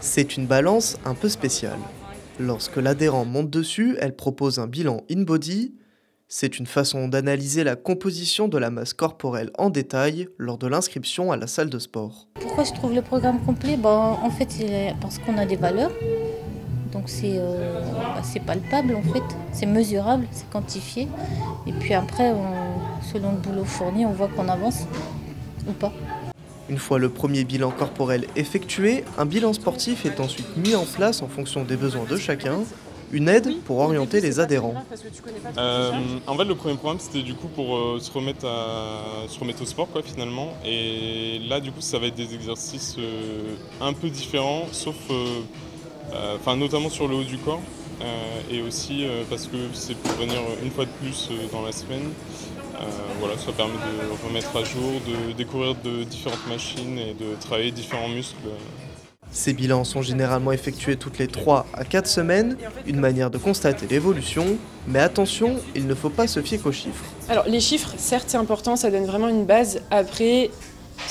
C'est une balance un peu spéciale. Lorsque l'adhérent monte dessus, elle propose un bilan in-body. C'est une façon d'analyser la composition de la masse corporelle en détail lors de l'inscription à la salle de sport. Pourquoi je trouve le programme complet? En fait, parce qu'on a des valeurs. Donc c'est palpable en fait, c'est mesurable, c'est quantifié. Et puis après, selon le boulot fourni, on voit qu'on avance ou pas. Une fois le premier bilan corporel effectué, un bilan sportif est ensuite mis en place en fonction des besoins de chacun, une aide pour orienter les adhérents. En fait, le premier programme, c'était du coup pour se remettre au sport, quoi, finalement. Et là, du coup, ça va être des exercices un peu différents, sauf, notamment sur le haut du corps. Et aussi parce que c'est pour venir une fois de plus dans la semaine. Voilà, ça permet de remettre à jour, de découvrir de différentes machines et de travailler différents muscles. Ces bilans sont généralement effectués toutes les 3 à 4 semaines, une manière de constater l'évolution, mais attention, il ne faut pas se fier qu'aux chiffres. Alors les chiffres, certes c'est important, ça donne vraiment une base. Après,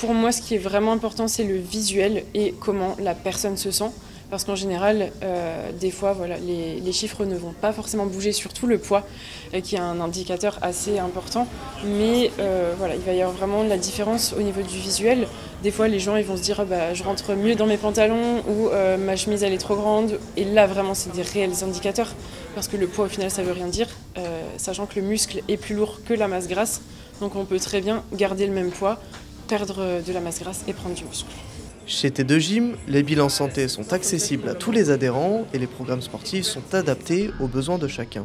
pour moi ce qui est vraiment important c'est le visuel et comment la personne se sent. Parce qu'en général, des fois, voilà, les chiffres ne vont pas forcément bouger, surtout le poids, qui est un indicateur assez important. Mais voilà, il va y avoir vraiment de la différence au niveau du visuel. Des fois, les gens ils vont se dire je rentre mieux dans mes pantalons ou ma chemise elle est trop grande. Et là, vraiment, c'est des réels indicateurs. Parce que le poids, au final, ça veut rien dire, sachant que le muscle est plus lourd que la masse grasse. Donc on peut très bien garder le même poids, perdre de la masse grasse et prendre du muscle. Chez T2 Gym, les bilans santé sont accessibles à tous les adhérents et les programmes sportifs sont adaptés aux besoins de chacun.